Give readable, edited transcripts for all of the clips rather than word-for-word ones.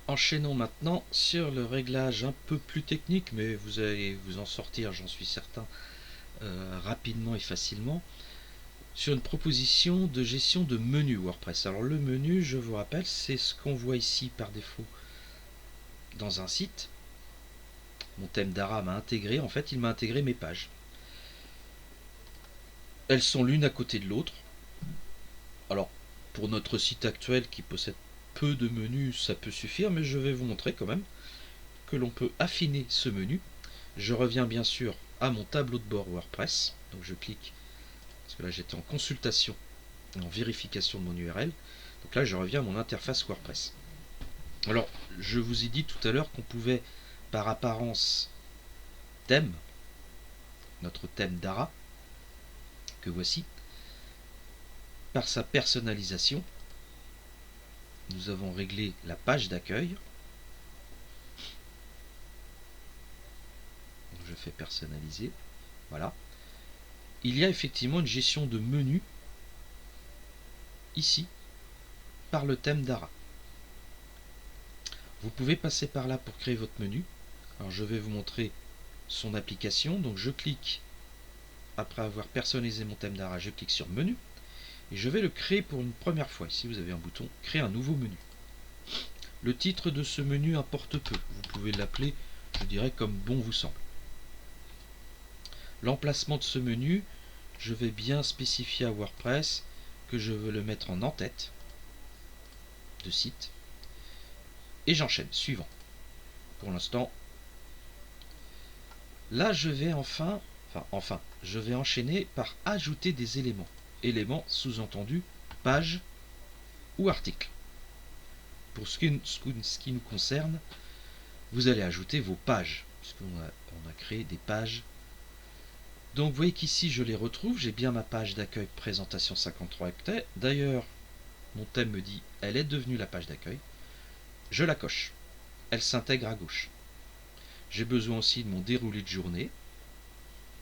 Enchaînons maintenant sur le réglage un peu plus technique, mais vous allez vous en sortir, j'en suis certain, rapidement et facilement, sur une proposition de gestion de menu WordPress. Alors le menu, je vous rappelle, c'est ce qu'on voit ici par défaut dans un site. Mon thème Dara m'a intégré, en fait il m'a intégré mes pages. Elles sont l'une à côté de l'autre. Alors pour notre site actuel qui possède peu de menus, ça peut suffire, mais je vais vous montrer quand même que l'on peut affiner ce menu. Je reviens bien sûr à mon tableau de bord WordPress. Donc je clique, parce que là j'étais en consultation, en vérification de mon URL. Donc là je reviens à mon interface WordPress. Alors je vous ai dit tout à l'heure qu'on pouvait par apparence thème, notre thème Dara, que voici, par sa personnalisation, nous avons réglé la page d'accueil. Je fais personnaliser. Voilà. Il y a effectivement une gestion de menu ici par le thème Dara. Vous pouvez passer par là pour créer votre menu. Alors je vais vous montrer son application. Donc je clique, après avoir personnalisé mon thème Dara, je clique sur menu et je vais le créer pour une première fois. Ici vous avez un bouton créer un nouveau menu. Le titre de ce menu importe peu. Vous pouvez l'appeler, je dirais, comme bon vous semble. L'emplacement de ce menu, je vais bien spécifier à WordPress que je veux le mettre en en-tête de site. Et j'enchaîne, suivant. Pour l'instant, là je vais je vais enchaîner par ajouter des éléments. Éléments sous-entendu page ou article. Pour ce qui nous concerne, vous allez ajouter vos pages, puisqu'on a créé des pages. Donc vous voyez qu'ici je les retrouve, j'ai bien ma page d'accueil présentation 53 hectares. D'ailleurs, mon thème me dit elle est devenue la page d'accueil. Je la coche, elle s'intègre à gauche. J'ai besoin aussi de mon déroulé de journée,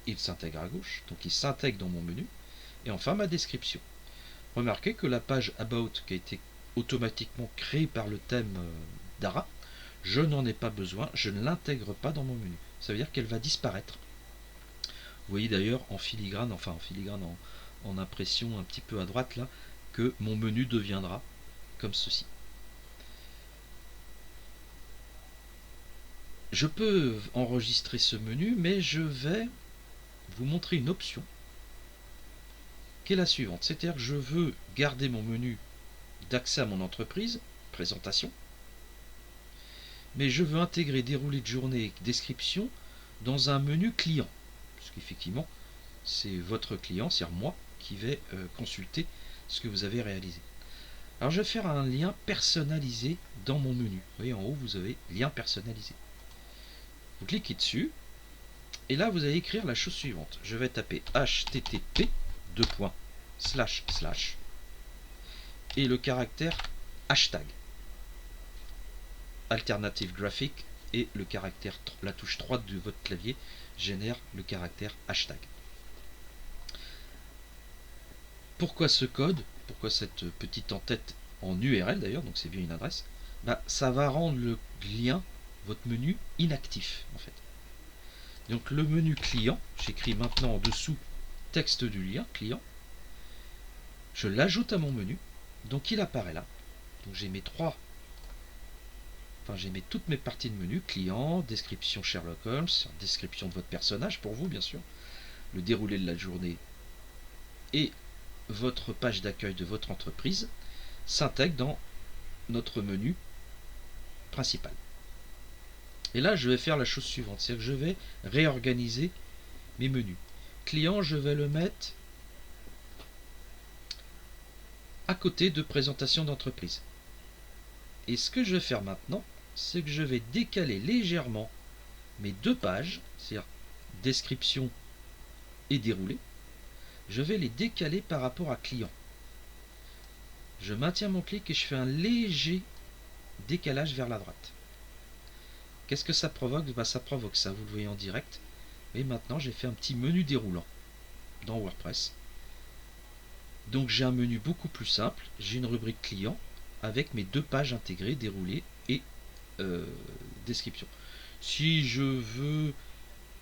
il s'intègre à gauche, donc il s'intègre dans mon menu. Et enfin ma description. Remarquez que la page About qui a été automatiquement créée par le thème Dara, je n'en ai pas besoin, je ne l'intègre pas dans mon menu. Ça veut dire qu'elle va disparaître. Vous voyez d'ailleurs en filigrane, en impression un petit peu à droite là, que mon menu deviendra comme ceci. Je peux enregistrer ce menu, mais je vais vous montrer une option qui est la suivante. C'est-à-dire que je veux garder mon menu d'accès à mon entreprise, présentation, mais je veux intégrer déroulé de journée et description dans un menu client. Parce qu'effectivement, c'est votre client, c'est-à-dire moi, qui vais consulter ce que vous avez réalisé. Alors je vais faire un lien personnalisé dans mon menu. Vous voyez en haut, vous avez lien personnalisé. Vous cliquez dessus, et là vous allez écrire la chose suivante. Je vais taper http et le caractère hashtag. Alternative graphique et le caractère, la touche 3 de votre clavier génère le caractère hashtag. Pourquoi ce code? Pourquoi cette petite en-tête en URL d'ailleurs, donc c'est bien une adresse? Ça va rendre le lien, votre menu, inactif en fait. Donc le menu client, j'écris maintenant en dessous texte du lien client, je l'ajoute à mon menu, donc il apparaît là. Donc j'ai toutes mes parties de menu, client, description Sherlock Holmes, description de votre personnage pour vous bien sûr, le déroulé de la journée et votre page d'accueil de votre entreprise s'intègre dans notre menu principal. Et là, je vais faire la chose suivante, c'est que je vais réorganiser mes menus. Client, je vais le mettre à côté de présentation d'entreprise. Et ce que je vais faire maintenant, c'est que je vais décaler légèrement mes deux pages, c'est-à-dire description et déroulé. Je vais les décaler par rapport à client. Je maintiens mon clic et je fais un léger décalage vers la droite. Qu'est-ce que ça provoque? Ça provoque ça, vous le voyez en direct. Et maintenant, j'ai fait un petit menu déroulant dans WordPress. Donc j'ai un menu beaucoup plus simple. J'ai une rubrique client avec mes deux pages intégrées, déroulées et description. Si je veux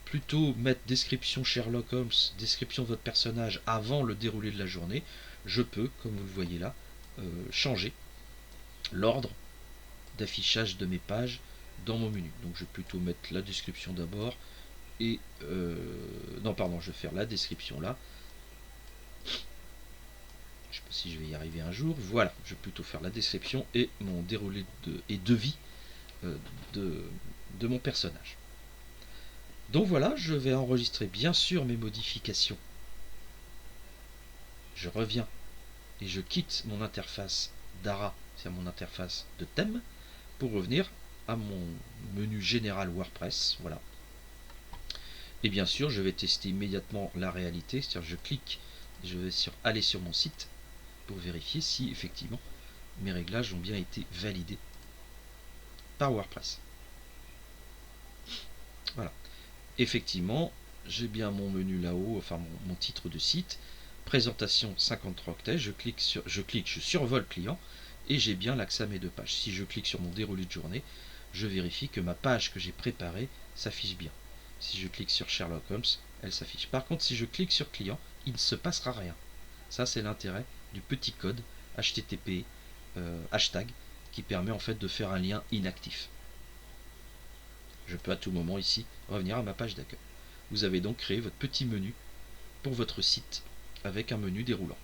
plutôt mettre description Sherlock Holmes, description de votre personnage avant le déroulé de la journée, je peux, comme vous le voyez là, changer l'ordre d'affichage de mes pages dans mon menu. Donc je vais plutôt mettre la description d'abord et non pardon, je vais faire la description là. Je sais pas si je vais y arriver un jour. Voilà, je vais plutôt faire la description et mon déroulé et devis de mon personnage. Donc voilà, je vais enregistrer bien sûr mes modifications. Je reviens et je quitte mon interface Dara, c'est mon interface de thème, pour revenir à mon menu général WordPress. Voilà. Et bien sûr, je vais tester immédiatement la réalité, c'est-à-dire je vais aller sur mon site pour vérifier si effectivement mes réglages ont bien été validés par WordPress. Voilà. Effectivement, j'ai bien mon menu là-haut, enfin mon titre de site, présentation 53 octets, je survole client et j'ai bien l'accès à mes deux pages. Si je clique sur mon déroulé de journée, je vérifie que ma page que j'ai préparée s'affiche bien. Si je clique sur Sherlock Holmes, elle s'affiche. Par contre, si je clique sur client, il ne se passera rien. Ça, c'est l'intérêt du petit code HTTP hashtag qui permet en fait de faire un lien inactif. Je peux à tout moment ici revenir à ma page d'accueil. Vous avez donc créé votre petit menu pour votre site avec un menu déroulant.